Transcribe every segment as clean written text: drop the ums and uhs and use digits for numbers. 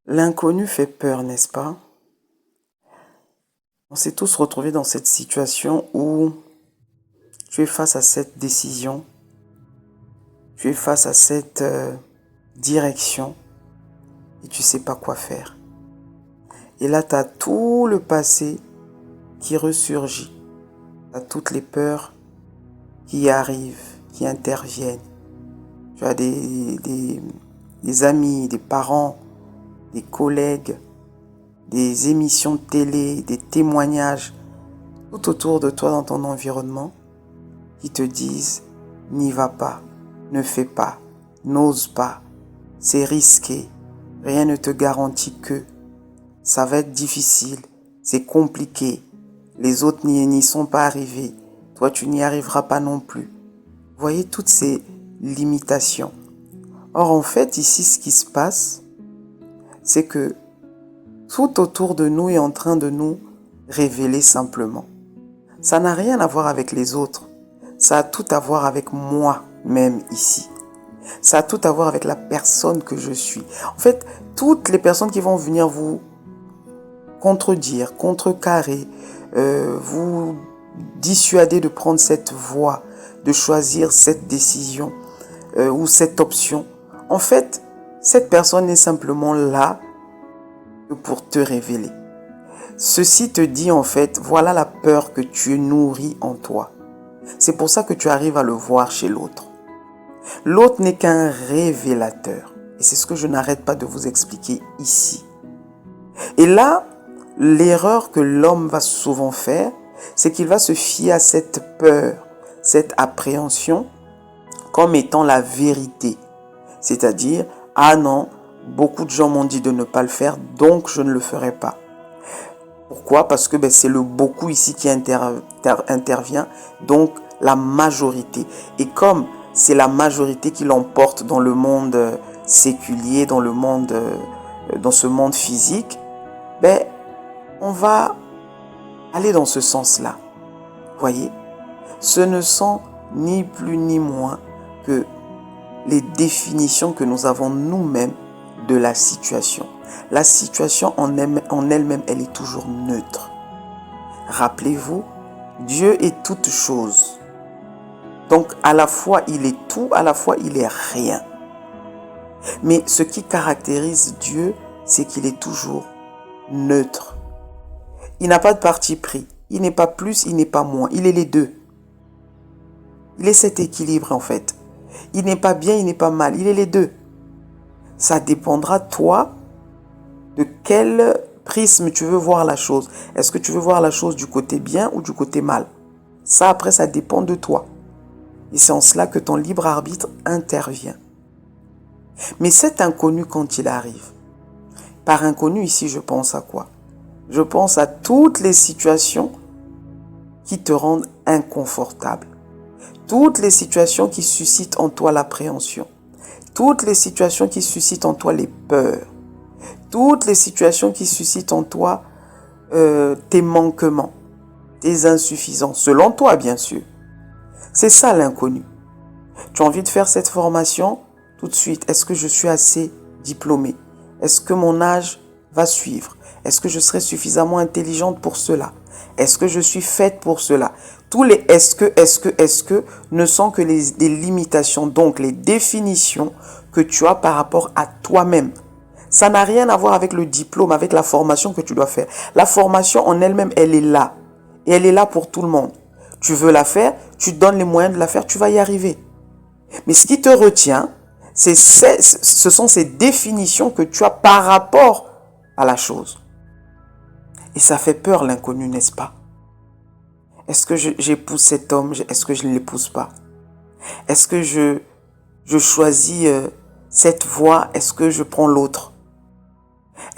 L'inconnu fait peur, n'est-ce pas? On s'est tous retrouvés dans cette situation où tu es face à cette décision, tu es face à cette direction et tu sais pas quoi faire. Et là, tu as tout le passé qui ressurgit. Tu as toutes les peurs qui arrivent, qui interviennent. Tu as des amis, des parents, des collègues, des émissions de télé, des témoignages tout autour de toi dans ton environnement qui te disent n'y va pas, ne fais pas, n'ose pas, c'est risqué, rien ne te garantit que, ça va être difficile, c'est compliqué, les autres n'y sont pas arrivés, toi tu n'y arriveras pas non plus. Vous voyez toutes ces limitations. Or en fait ici ce qui se passe, c'est que tout autour de nous est en train de nous révéler simplement. Ça n'a rien à voir avec les autres. Ça a tout à voir avec moi-même ici. Ça a tout à voir avec la personne que je suis. En fait, toutes les personnes qui vont venir vous contredire, contrecarrer, vous dissuader de prendre cette voie, de choisir cette décision ou cette option. En fait, cette personne est simplement là pour te révéler. Ceci te dit en fait, voilà la peur que tu nourris en toi. C'est pour ça que tu arrives à le voir chez l'autre. L'autre n'est qu'un révélateur. Et c'est ce que je n'arrête pas de vous expliquer ici. Et là, l'erreur que l'homme va souvent faire, c'est qu'il va se fier à cette peur, cette appréhension, comme étant la vérité. C'est-à-dire, ah non, beaucoup de gens m'ont dit de ne pas le faire, donc je ne le ferai pas. Pourquoi? Parce que c'est le beaucoup ici qui intervient, donc la majorité. Et comme c'est la majorité qui l'emporte dans le monde séculier, dans ce monde physique, on va aller dans ce sens-là. Voyez? Ce ne sont ni plus ni moins que les définitions que nous avons nous-mêmes de la situation. La situation en elle-même, elle est toujours neutre. Rappelez-vous, Dieu est toute chose. Donc, à la fois, il est tout, à la fois, il est rien. Mais ce qui caractérise Dieu, c'est qu'il est toujours neutre. Il n'a pas de parti pris. Il n'est pas plus, il n'est pas moins. Il est les deux. Il est cet équilibre, en fait. Il n'est pas bien, il n'est pas mal. Il est les deux. Ça dépendra, toi, de quel prisme tu veux voir la chose. Est-ce que tu veux voir la chose du côté bien ou du côté mal? Ça, après, ça dépend de toi. Et c'est en cela que ton libre arbitre intervient. Mais cet inconnu, quand il arrive, par inconnu, ici, je pense à quoi? Je pense à toutes les situations qui te rendent inconfortable. Toutes les situations qui suscitent en toi l'appréhension. Toutes les situations qui suscitent en toi les peurs. Toutes les situations qui suscitent en toi tes manquements, tes insuffisances, selon toi bien sûr. C'est ça l'inconnu. Tu as envie de faire cette formation tout de suite. Est-ce que je suis assez diplômée? Est-ce que mon âge va suivre? Est-ce que je serai suffisamment intelligente pour cela? Est-ce que je suis faite pour cela? Tous les est-ce que ne sont que des limitations, donc les définitions que tu as par rapport à toi-même. Ça n'a rien à voir avec le diplôme, avec la formation que tu dois faire. La formation en elle-même, elle est là. Et elle est là pour tout le monde. Tu veux la faire, tu te donnes les moyens de la faire, tu vas y arriver. Mais ce qui te retient, ce sont ces définitions que tu as par rapport à la chose. Et ça fait peur l'inconnu, n'est-ce pas? Est-ce que j'épouse cet homme? Est-ce que je ne l'épouse pas? Est-ce que je choisis cette voie? Est-ce que je prends l'autre?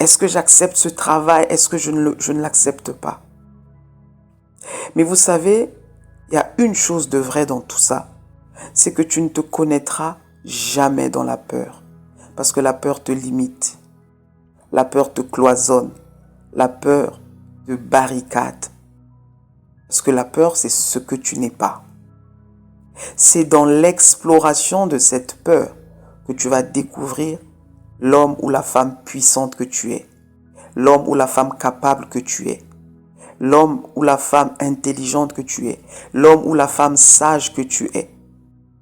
Est-ce que j'accepte ce travail? Est-ce que je ne l'accepte pas? Mais vous savez, il y a une chose de vrai dans tout ça. C'est que tu ne te connaîtras jamais dans la peur. Parce que la peur te limite. La peur te cloisonne. La peur te barricade. Parce que la peur, c'est ce que tu n'es pas. C'est dans l'exploration de cette peur que tu vas découvrir l'homme ou la femme puissante que tu es, l'homme ou la femme capable que tu es, l'homme ou la femme intelligente que tu es, l'homme ou la femme sage que tu es,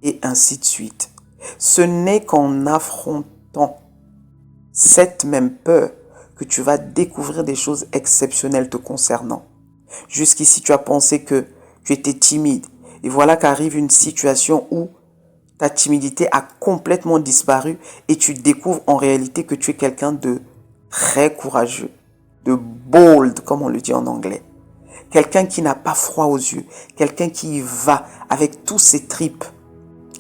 et ainsi de suite. Ce n'est qu'en affrontant cette même peur que tu vas découvrir des choses exceptionnelles te concernant. Jusqu'ici, tu as pensé que tu étais timide. Et voilà qu'arrive une situation où ta timidité a complètement disparu et tu découvres en réalité que tu es quelqu'un de très courageux, de bold, comme on le dit en anglais. Quelqu'un qui n'a pas froid aux yeux, quelqu'un qui y va avec tous ses tripes.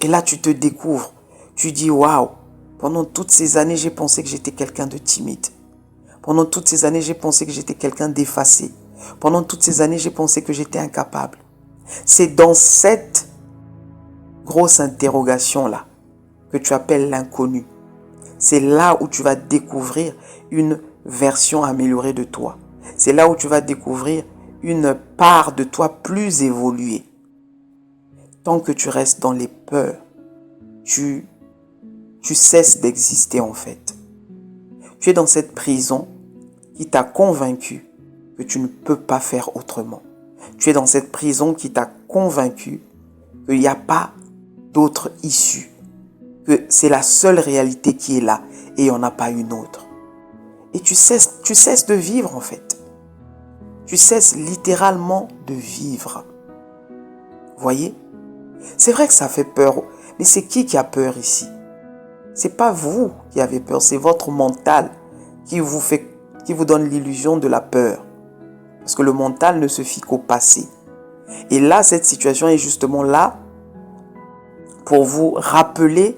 Et là, tu te découvres. Tu dis, waouh, pendant toutes ces années, j'ai pensé que j'étais quelqu'un de timide. Pendant toutes ces années, j'ai pensé que j'étais quelqu'un d'effacé. Pendant toutes ces années, j'ai pensé que j'étais incapable. C'est dans cette grosse interrogation-là que tu appelles l'inconnu. C'est là où tu vas découvrir une version améliorée de toi. C'est là où tu vas découvrir une part de toi plus évoluée. Tant que tu restes dans les peurs, tu cesses d'exister en fait. Tu es dans cette prison qui t'a convaincu que tu ne peux pas faire autrement. Tu es dans cette prison qui t'a convaincu qu'il n'y a pas d'autre issue, que c'est la seule réalité qui est là et il n'y en a pas une autre. Et tu cesses de vivre en fait. Tu cesses littéralement de vivre. Voyez? C'est vrai que ça fait peur, mais c'est qui a peur ici? C'est pas vous qui avez peur, c'est votre mental qui vous donne l'illusion de la peur. Parce que le mental ne se fie qu'au passé. Et là, cette situation est justement là pour vous rappeler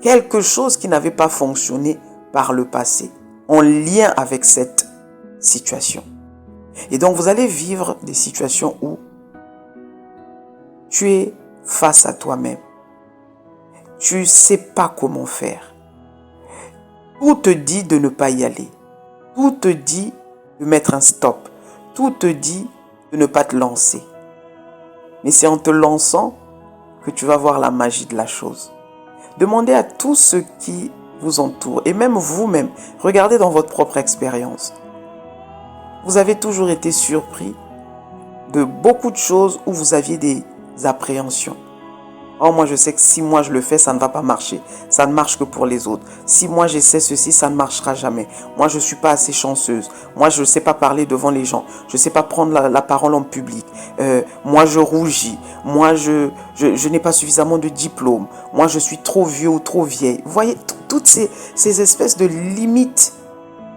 quelque chose qui n'avait pas fonctionné par le passé, en lien avec cette situation. Et donc, vous allez vivre des situations où tu es face à toi-même. Tu ne sais pas comment faire. Tout te dit de ne pas y aller. Tout te dit de mettre un stop. Tout te dit de ne pas te lancer. Mais c'est en te lançant que tu vas voir la magie de la chose. Demandez à tous ceux qui vous entourent, et même vous-même, regardez dans votre propre expérience. Vous avez toujours été surpris de beaucoup de choses où vous aviez des appréhensions. Oh, moi je sais que si moi je le fais, ça ne va pas marcher. Ça ne marche que pour les autres. Si moi j'essaie ceci, ça ne marchera jamais. Moi je ne suis pas assez chanceuse. Moi je ne sais pas parler devant les gens. Je ne sais pas prendre la parole en public. Moi je rougis. Moi je n'ai pas suffisamment de diplôme. Moi je suis trop vieux ou trop vieille. Vous voyez, toutes ces espèces de limites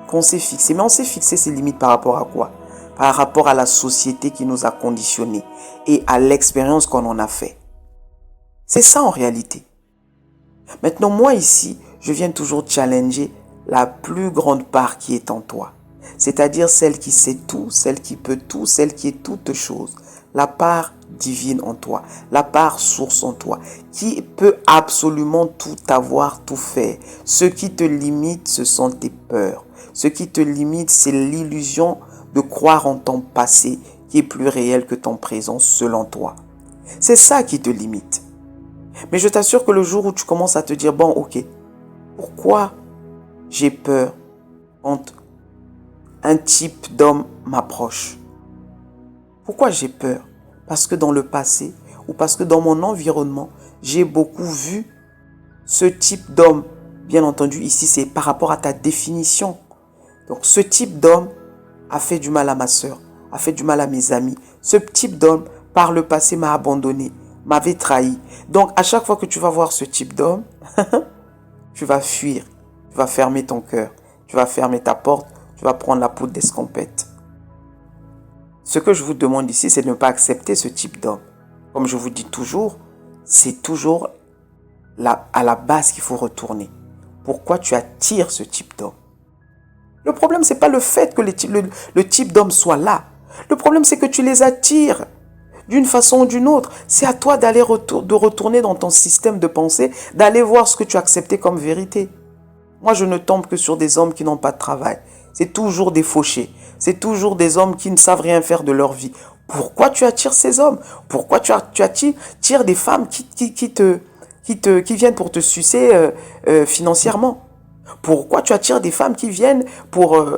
qu'on s'est fixées. Mais on s'est fixé ces limites par rapport à quoi? Par rapport à la société qui nous a conditionnés et à l'expérience qu'on en a fait. C'est ça en réalité. Maintenant, moi ici, je viens toujours challenger la plus grande part qui est en toi. C'est-à-dire celle qui sait tout, celle qui peut tout, celle qui est toute chose. La part divine en toi, la part source en toi, qui peut absolument tout avoir, tout faire. Ce qui te limite, ce sont tes peurs. Ce qui te limite, c'est l'illusion de croire en ton passé qui est plus réel que ton présent selon toi. C'est ça qui te limite. Mais je t'assure que le jour où tu commences à te dire, bon, ok, pourquoi j'ai peur quand un type d'homme m'approche? Pourquoi j'ai peur? Parce que dans le passé ou parce que dans mon environnement, j'ai beaucoup vu ce type d'homme. Bien entendu, ici, c'est par rapport à ta définition. Donc, ce type d'homme a fait du mal à ma soeur, a fait du mal à mes amis. Ce type d'homme, par le passé, m'a abandonné, m'avait trahi. Donc, à chaque fois que tu vas voir ce type d'homme, tu vas fuir, tu vas fermer ton cœur, tu vas fermer ta porte, tu vas prendre la poudre d'escampette. Ce que je vous demande ici, c'est de ne pas accepter ce type d'homme. Comme je vous dis toujours, c'est toujours à la base qu'il faut retourner. Pourquoi tu attires ce type d'homme? Le problème, ce n'est pas le fait que le type d'homme soit là. Le problème, c'est que tu les attires d'une façon ou d'une autre. C'est à toi de retourner dans ton système de pensée, d'aller voir ce que tu as accepté comme vérité. Moi, je ne tombe que sur des hommes qui n'ont pas de travail. C'est toujours des fauchés. C'est toujours des hommes qui ne savent rien faire de leur vie. Pourquoi tu attires ces hommes? Pourquoi tu attires des femmes qui viennent pour te sucer financièrement? Pourquoi tu attires des femmes qui viennent pour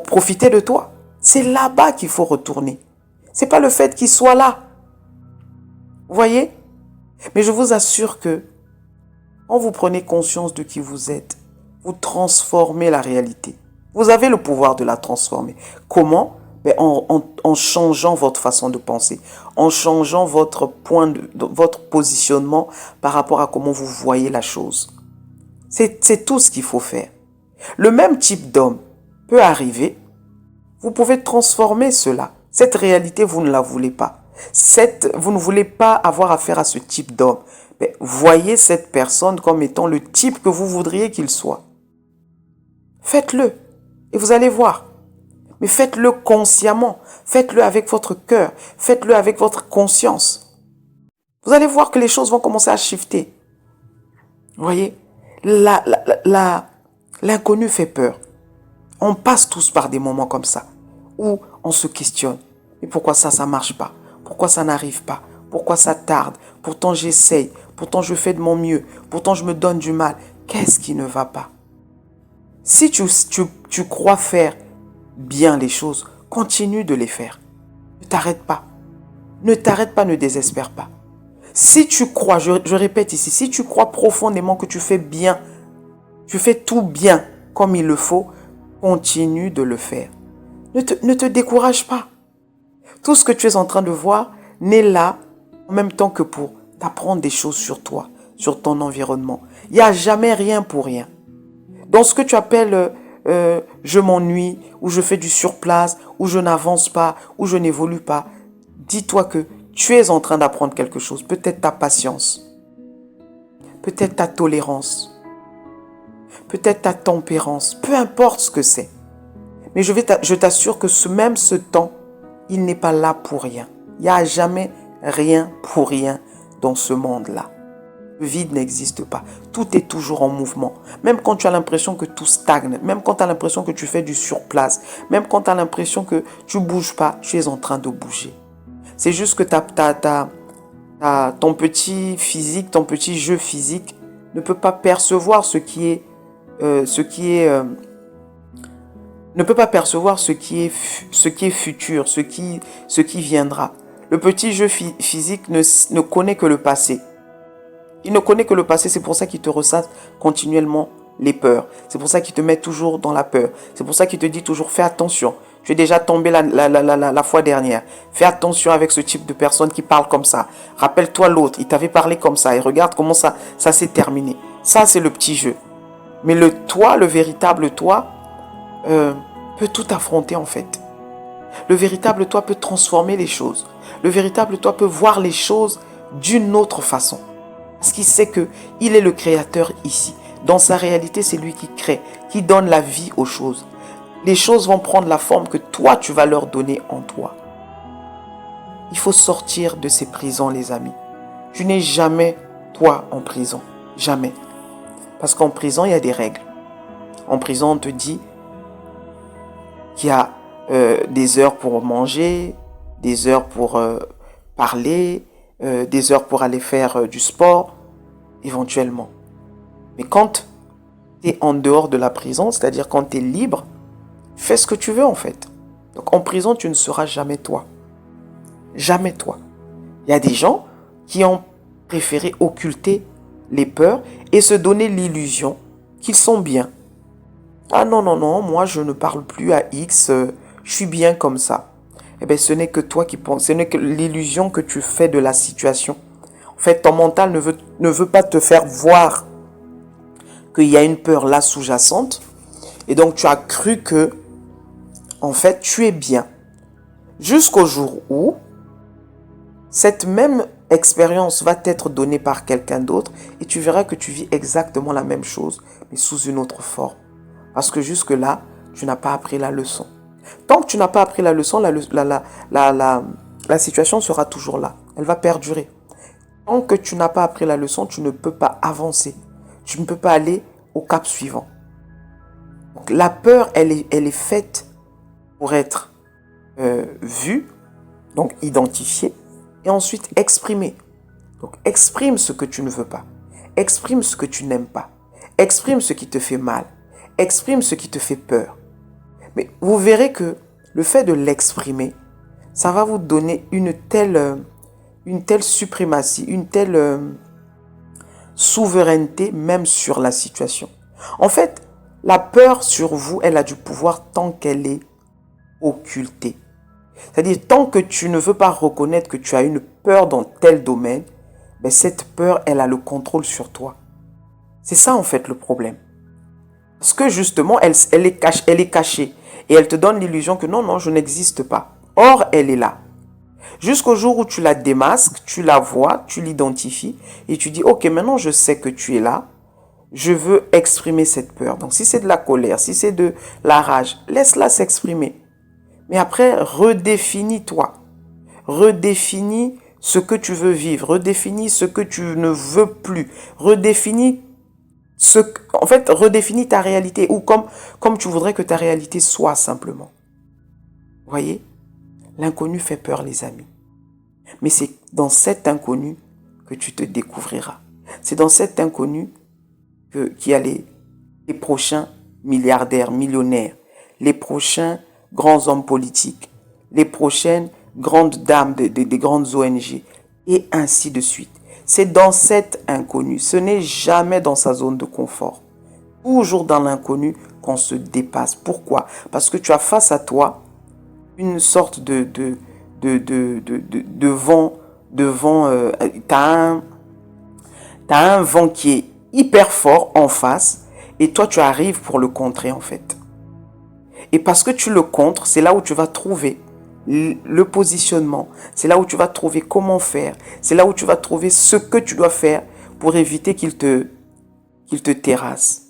profiter de toi? C'est là-bas qu'il faut retourner. C'est pas le fait qu'ils soient là. Vous voyez? Mais je vous assure que quand vous prenez conscience de qui vous êtes, vous transformez la réalité. Vous avez le pouvoir de la transformer. Comment? En changeant votre façon de penser, en changeant votre votre positionnement par rapport à comment vous voyez la chose. C'est tout ce qu'il faut faire. Le même type d'homme peut arriver. Vous pouvez transformer cela. Cette réalité, vous ne la voulez pas. Vous ne voulez pas avoir affaire à ce type d'homme. Mais voyez cette personne comme étant le type que vous voudriez qu'il soit. Faites-le et vous allez voir. Mais faites-le consciemment. Faites-le avec votre cœur. Faites-le avec votre conscience. Vous allez voir que les choses vont commencer à shifter. Vous voyez, l'inconnu fait peur. On passe tous par des moments comme ça, où on se questionne. Mais pourquoi ça ne marche pas? Pourquoi ça n'arrive pas? Pourquoi ça tarde? Pourtant j'essaye, pourtant je fais de mon mieux, pourtant je me donne du mal. Qu'est-ce qui ne va pas? Si tu crois faire bien les choses, continue de les faire. Ne t'arrête pas. Ne t'arrête pas, ne désespère pas. Si tu crois, je répète ici, si tu crois profondément que tu fais bien, tu fais tout bien comme il le faut, continue de le faire. Ne te décourage pas. Tout ce que tu es en train de voir n'est là en même temps que pour t'apprendre des choses sur toi, sur ton environnement. Il n'y a jamais rien pour rien. Dans ce que tu appelles je m'ennuie, ou je fais du surplace, ou je n'avance pas, ou je n'évolue pas, dis-toi que tu es en train d'apprendre quelque chose. Peut-être ta patience, peut-être ta tolérance, peut-être ta tempérance, peu importe ce que c'est. Mais je t'assure que ce temps, il n'est pas là pour rien. Il n'y a jamais rien pour rien dans ce monde-là. Le vide n'existe pas. Tout est toujours en mouvement. Même quand tu as l'impression que tout stagne, même quand tu as l'impression que tu fais du surplace, même quand tu as l'impression que tu ne bouges pas, tu es en train de bouger. C'est juste que ton petit physique, ton petit jeu physique ne peut pas percevoir ne peut pas percevoir ce qui est futur, ce qui viendra. Le petit jeu physique ne connaît que le passé. Il ne connaît que le passé, c'est pour ça qu'il te ressasse continuellement les peurs. C'est pour ça qu'il te met toujours dans la peur. C'est pour ça qu'il te dit toujours fais attention. Tu es déjà tombé la fois dernière. Fais attention avec ce type de personne qui parle comme ça. Rappelle-toi l'autre, il t'avait parlé comme ça et regarde comment ça s'est terminé. Ça, c'est le petit jeu. Mais le véritable toi, peut tout affronter en fait. Le véritable toi peut transformer les choses. Le véritable toi peut voir les choses d'une autre façon. Parce qu'il sait qu'il est le créateur ici. Dans sa réalité, c'est lui qui crée, qui donne la vie aux choses. Les choses vont prendre la forme que toi, tu vas leur donner en toi. Il faut sortir de ces prisons, les amis. Tu n'es jamais, toi, en prison. Jamais. Parce qu'en prison, il y a des règles. En prison, on te dit qu'il y a des heures pour manger, des heures pour parler, des heures pour aller faire du sport, éventuellement. Mais quand tu es en dehors de la prison, c'est-à-dire quand tu es libre, fais ce que tu veux en fait. Donc en prison, tu ne seras jamais toi. Jamais toi. Il y a des gens qui ont préféré occulter les peurs et se donner l'illusion qu'ils sont bien. Ah non, non, non, moi je ne parle plus à X, je suis bien comme ça. Eh bien, ce n'est que toi qui penses, ce n'est que l'illusion que tu fais de la situation. En fait, ton mental ne veut pas te faire voir qu'il y a une peur là sous-jacente. Et donc, tu as cru que, en fait, tu es bien. Jusqu'au jour où, cette même expérience va t'être donnée par quelqu'un d'autre et tu verras que tu vis exactement la même chose, mais sous une autre forme. Parce que jusque-là, tu n'as pas appris la leçon. Tant que tu n'as pas appris la leçon, la situation sera toujours là. Elle va perdurer. Tant que tu n'as pas appris la leçon, tu ne peux pas avancer. Tu ne peux pas aller au cap suivant. Donc, la peur, elle est faite pour être vue, donc identifiée, et ensuite exprimée. Donc, exprime ce que tu ne veux pas. Exprime ce que tu n'aimes pas. Exprime ce qui te fait mal. exprime ce qui te fait peur. Mais vous verrez que le fait de l'exprimer, ça va vous donner une telle suprématie, une telle souveraineté même sur la situation. En fait, la peur sur vous, elle a du pouvoir tant qu'elle est occultée. C'est-à-dire, tant que tu ne veux pas reconnaître que tu as une peur dans tel domaine, ben cette peur, elle a le contrôle sur toi. C'est ça en fait le problème. Parce que justement, elle est cachée. Et elle te donne l'illusion que non, je n'existe pas. Or, elle est là. Jusqu'au jour où tu la démasques, tu la vois, tu l'identifies et tu dis, ok, maintenant je sais que tu es là. Je veux exprimer cette peur. Donc si c'est de la colère, si c'est de la rage, laisse-la s'exprimer. Mais après, redéfinis-toi. Redéfinis ce que tu veux vivre. Redéfinis ce que tu ne veux plus. Redéfinis redéfinis ta réalité ou comme tu voudrais que ta réalité soit simplement. Vous voyez? L'inconnu fait peur, les amis. Mais c'est dans cet inconnu que tu te découvriras. C'est dans cet inconnu qu'il y a les prochains milliardaires, millionnaires, les prochains grands hommes politiques, les prochaines grandes dames des grandes ONG, et ainsi de suite. C'est dans cet inconnu. Ce n'est jamais dans sa zone de confort. Toujours dans l'inconnu qu'on se dépasse. Pourquoi? Parce que tu as face à toi une sorte de vent. T'as un vent qui est hyper fort en face et toi tu arrives pour le contrer en fait. Et parce que tu le contres, c'est là où tu vas trouver le positionnement, c'est là où tu vas trouver comment faire, c'est là où tu vas trouver ce que tu dois faire pour éviter qu'il te terrasse.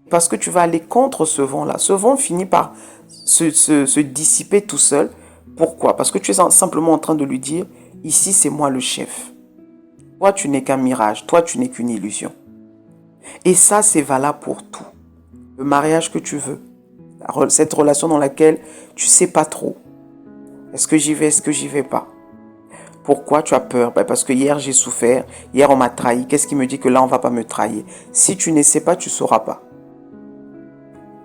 Parce que tu vas aller contre ce vent-là. Ce vent finit par se dissiper tout seul. Pourquoi? Parce que tu es simplement en train de lui dire, ici c'est moi le chef. Toi tu n'es qu'un mirage, toi tu n'es qu'une illusion. Et ça c'est valable pour tout. Le mariage que tu veux, cette relation dans laquelle tu sais pas trop. Est-ce que j'y vais, est-ce que j'y vais pas? Pourquoi tu as peur? Parce que hier j'ai souffert, hier on m'a trahi. Qu'est-ce qui me dit que là on va pas me trahir? Si tu ne sais pas, tu sauras pas.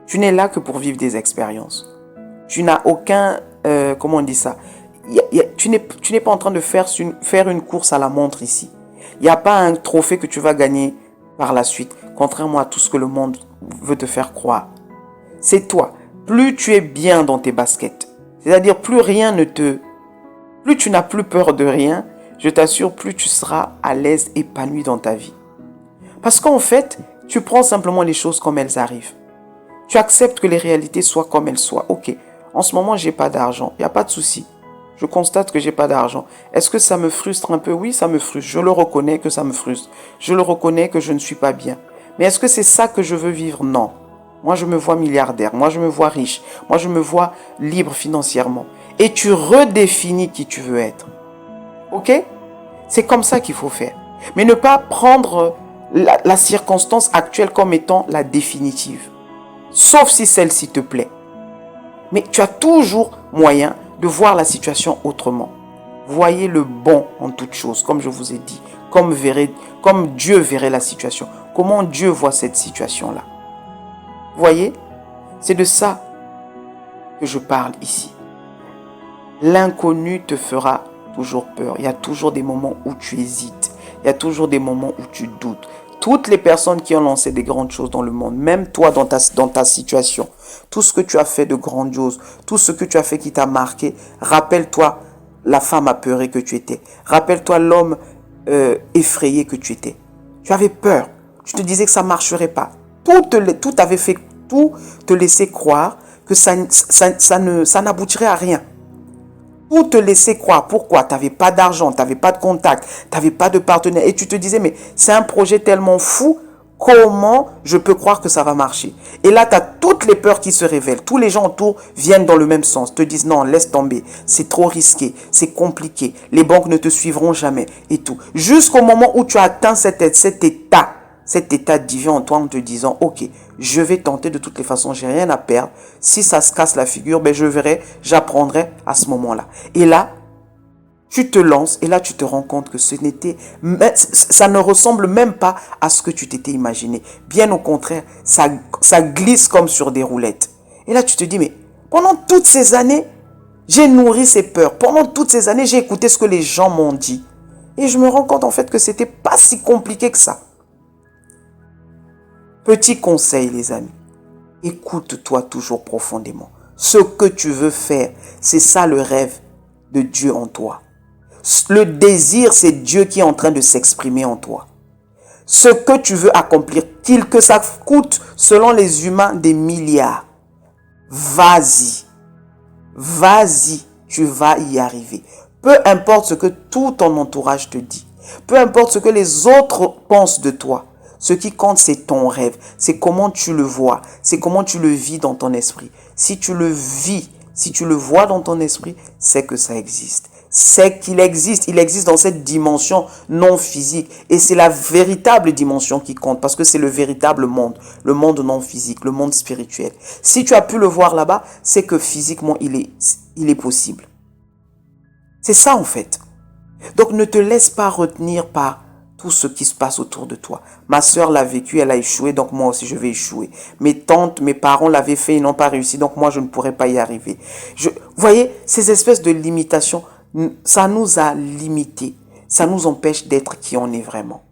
Tu n'es là que pour vivre des expériences. Tu n'as aucun, comment on dit ça? Tu n'es pas en train de faire une course à la montre ici. Il n'y a pas un trophée que tu vas gagner par la suite, contrairement à tout ce que le monde veut te faire croire. C'est toi. Plus tu es bien dans tes baskets, c'est-à-dire plus tu n'as plus peur de rien, je t'assure, plus tu seras à l'aise, épanoui dans ta vie. Parce qu'en fait, tu prends simplement les choses comme elles arrivent. Tu acceptes que les réalités soient comme elles soient. Ok, en ce moment, j'ai pas d'argent. Il n'y a pas de souci. Je constate que j'ai pas d'argent. Est-ce que ça me frustre un peu? Oui, ça me frustre. Je le reconnais que ça me frustre. Je le reconnais que je ne suis pas bien. Mais est-ce que c'est ça que je veux vivre? Non. Moi, je me vois milliardaire. Moi, je me vois riche. Moi, je me vois libre financièrement. Et tu redéfinis qui tu veux être. Ok? C'est comme ça qu'il faut faire. Mais ne pas prendre la circonstance actuelle comme étant la définitive. Sauf si celle-ci te plaît. Mais tu as toujours moyen de voir la situation autrement. Voyez le bon en toute chose, comme je vous ai dit. Comme Dieu verrait la situation. Comment Dieu voit cette situation-là. Voyez, c'est de ça que je parle ici. L'inconnu te fera toujours peur. Il y a toujours des moments où tu hésites. Il y a toujours des moments où tu doutes. Toutes les personnes qui ont lancé des grandes choses dans le monde, même toi dans ta situation, tout ce que tu as fait de grandiose, tout ce que tu as fait qui t'a marqué, rappelle-toi la femme apeurée que tu étais. Rappelle-toi l'homme effrayé que tu étais. Tu avais peur. Tu te disais que ça ne marcherait pas. Tout te laissait croire que ça n'aboutirait à rien. Tout te laissait croire. Pourquoi? Tu n'avais pas d'argent, tu n'avais pas de contact, tu n'avais pas de partenaire. Et tu te disais, mais c'est un projet tellement fou, comment je peux croire que ça va marcher? Et là, tu as toutes les peurs qui se révèlent. Tous les gens autour viennent dans le même sens. Te disent, non, laisse tomber. C'est trop risqué. C'est compliqué. Les banques ne te suivront jamais. Et tout. Jusqu'au moment où tu as atteint cet état divin en toi en te disant, ok, je vais tenter de toutes les façons, j'ai rien à perdre. Si ça se casse la figure, je verrai, j'apprendrai à ce moment-là. Et là, Tu te lances et là tu te rends compte que ça ne ressemble même pas à ce que tu t'étais imaginé. Bien au contraire, ça glisse comme sur des roulettes. Et là tu te dis, mais pendant toutes ces années, j'ai nourri ces peurs. Pendant toutes ces années, j'ai écouté ce que les gens m'ont dit. Et je me rends compte en fait que c'était pas si compliqué que ça. Petit conseil les amis, écoute-toi toujours profondément. Ce que tu veux faire, c'est ça le rêve de Dieu en toi. Le désir, c'est Dieu qui est en train de s'exprimer en toi. Ce que tu veux accomplir, que ça coûte selon les humains des milliards, vas-y. Vas-y, tu vas y arriver. Peu importe ce que tout ton entourage te dit. Peu importe ce que les autres pensent de toi. Ce qui compte, c'est ton rêve. C'est comment tu le vois. C'est comment tu le vis dans ton esprit. Si tu le vis, si tu le vois dans ton esprit, c'est que ça existe. C'est qu'il existe. Il existe dans cette dimension non physique. Et c'est la véritable dimension qui compte. Parce que c'est le véritable monde. Le monde non physique. Le monde spirituel. Si tu as pu le voir là-bas, c'est que physiquement, il est possible. C'est ça en fait. Donc ne te laisse pas retenir par tout ce qui se passe autour de toi. Ma sœur l'a vécu, elle a échoué, donc moi aussi je vais échouer. Mes tantes, mes parents l'avaient fait, ils n'ont pas réussi, donc moi je ne pourrais pas y arriver. Vous voyez, ces espèces de limitations, ça nous a limités. Ça nous empêche d'être qui on est vraiment.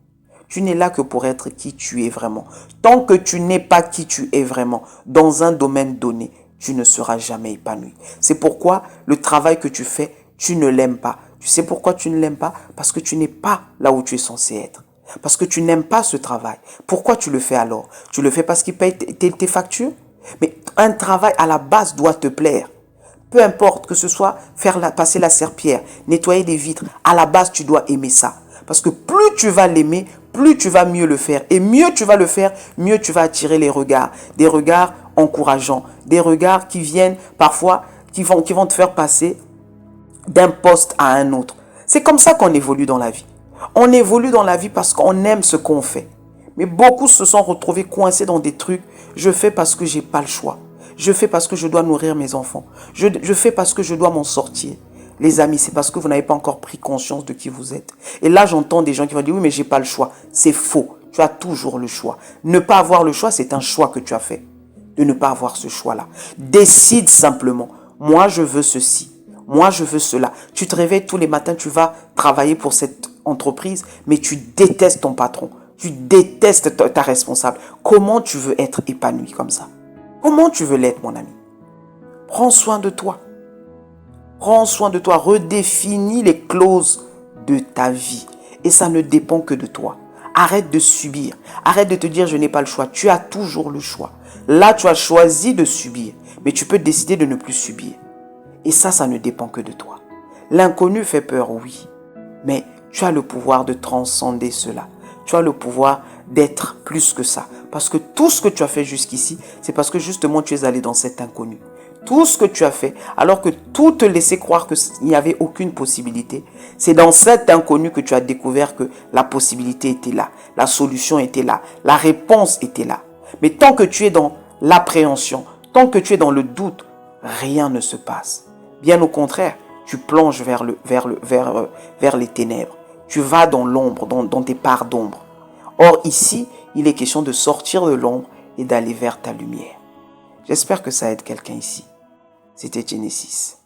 Tu n'es là que pour être qui tu es vraiment. Tant que tu n'es pas qui tu es vraiment dans un domaine donné, tu ne seras jamais épanoui. C'est pourquoi le travail que tu fais, tu ne l'aimes pas. Tu sais pourquoi tu ne l'aimes pas? Parce que tu n'es pas là où tu es censé être. Parce que tu n'aimes pas ce travail. Pourquoi tu le fais alors? Tu le fais parce qu'il paye tes factures? Mais un travail à la base doit te plaire. Peu importe que ce soit passer la serpillière, nettoyer des vitres, à la base tu dois aimer ça. Parce que plus tu vas l'aimer, plus tu vas mieux le faire. Et mieux tu vas le faire, mieux tu vas attirer les regards. Des regards encourageants, des regards qui viennent parfois, qui vont te faire passer d'un poste à un autre. C'est comme ça qu'on évolue dans la vie. On évolue dans la vie parce qu'on aime ce qu'on fait. Mais beaucoup se sont retrouvés coincés dans des trucs. Je fais parce que j'ai pas le choix. Je fais parce que je dois nourrir mes enfants. Je fais parce que je dois m'en sortir. Les amis, c'est parce que vous n'avez pas encore pris conscience de qui vous êtes. Et là, j'entends des gens qui vont dire, oui, mais j'ai pas le choix. C'est faux. Tu as toujours le choix. Ne pas avoir le choix, c'est un choix que tu as fait. De ne pas avoir ce choix-là. Décide simplement. Moi, je veux ceci. Moi, je veux cela. Tu te réveilles tous les matins, tu vas travailler pour cette entreprise, mais tu détestes ton patron. Tu détestes ta responsable. Comment tu veux être épanoui comme ça? Comment tu veux l'être, mon ami? Prends soin de toi. Prends soin de toi. Redéfinis les clauses de ta vie. Et ça ne dépend que de toi. Arrête de subir. Arrête de te dire je n'ai pas le choix. Tu as toujours le choix. Là, tu as choisi de subir. Mais tu peux décider de ne plus subir. Et ça ne dépend que de toi. L'inconnu fait peur, oui. Mais tu as le pouvoir de transcender cela. Tu as le pouvoir d'être plus que ça. Parce que tout ce que tu as fait jusqu'ici, c'est parce que justement tu es allé dans cet inconnu. Tout ce que tu as fait, alors que tout te laissait croire qu'il n'y avait aucune possibilité, c'est dans cet inconnu que tu as découvert que la possibilité était là, la solution était là, la réponse était là. Mais tant que tu es dans l'appréhension, tant que tu es dans le doute, rien ne se passe. Bien au contraire, tu plonges vers les ténèbres. Tu vas dans l'ombre, dans tes parts d'ombre. Or ici, il est question de sortir de l'ombre et d'aller vers ta lumière. J'espère que ça aide quelqu'un ici. C'était Genesis.